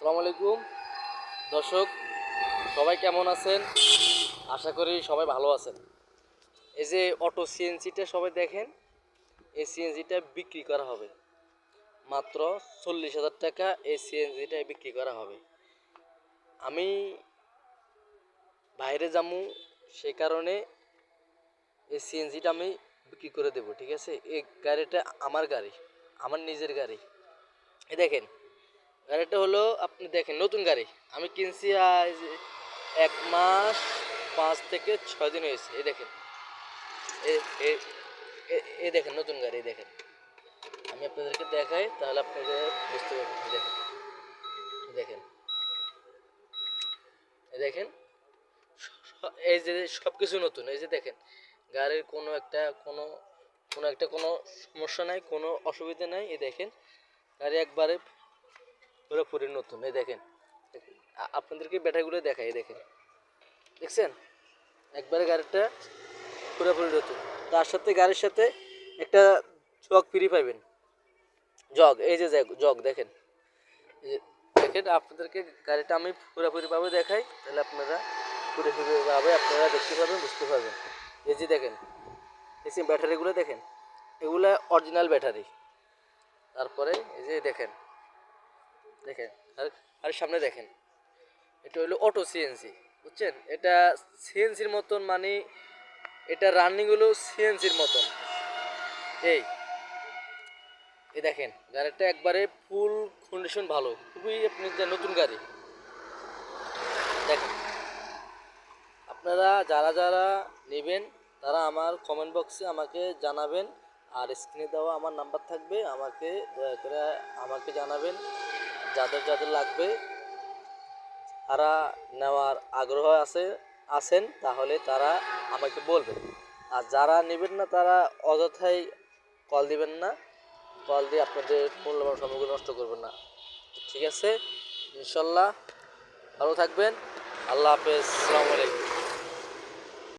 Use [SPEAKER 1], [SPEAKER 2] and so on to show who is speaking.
[SPEAKER 1] আসসালামু আলাইকুম দর্শক, সবাই কেমন আছেন? আশা করি সবাই ভালো আছেন। এই যে অটো সিএনজিটা সবাই দেখেন, এই সিএনজিটা বিক্রি করা হবে মাত্র 40,000 টাকা। এই সিএনজিটা বিক্রি করা হবে। আমি বাইরে যাবো, সে কারণে এই সিএনজিটা আমি বিক্রি করে দেবো, ঠিক আছে? এই গাড়িটা আমার গাড়ি, আমার নিজের গাড়ি। এই দেখেন, গাড়িটা হলো, আপনি দেখেন, নতুন গাড়ি আমি কিনছি আজ 1 মাস 5 থেকে 6 দিন হয়েছে। এই দেখেন, এই দেখেন নতুন গাড়ি। দেখেন, আমি আপনাদেরকে দেখাই, তাহলে আপনাদের বুঝতে পারবেন। দেখেন, দেখেন, দেখেন, এই যে সব কিছু নতুন। এই যে দেখেন, গাড়ির কোনো সমস্যা নাই, কোনো অসুবিধা নাই। এই দেখেন, গাড়ি একবারে পুরোপুরি নতুন। এই দেখেন, আপনাদেরকে ব্যাটারিগুলো দেখাই। এই দেখেন, দেখছেন, একবারে গাড়িটা পুরোপুরি নতুন। তার সাথে গাড়ির সাথে একটা জগ ফ্রি পাবেন। জগ, এই যে জগ দেখেন, দেখেন, আপনাদেরকে গাড়িটা আমি পুরোপুরিভাবে দেখাই, তাহলে আপনারা পুরোপুরিভাবে আপনারা দেখতে পারবেন, বুঝতে পারবেন। এই যে দেখেন, এই যে ব্যাটারিগুলো দেখেন, এগুলা অরিজিনাল ব্যাটারি। তারপরে এই যে দেখেন, দেখেন, আর সামনে দেখেন, এটা হলো অটো সিএনজি, বুঝছেন? এটা সিএনজির মতন, মানে এটা রানিং হলো সিএনজির মতন। এই এই দেখেন, গাড়িটা একবারে ফুল কন্ডিশন ভালো, খুবই আপনি যে নতুন গাড়ি। দেখেন, আপনারা যারা যারা নেবেন, তারা আমার কমেন্ট বক্সে আমাকে জানাবেন, আর স্ক্রিনে দেওয়া আমার নাম্বার থাকবে, আমাকে দয়া করে আমাকে জানাবেন যাদের যাদের লাগবে। তারা নেওয়ার আগ্রহ আছেন, তাহলে তারা আমাকে বলবেন। আর যারা নেবেন না, তারা অযথাই কল দিবেন না। কল দিয়ে আপনাদের মূল্যবান সময়গুলো নষ্ট করবেন না, ঠিক আছে? ইনশাল্লাহ ভালো থাকবেন। আল্লাহ হাফেজ, আসসালামু আলাইকুম।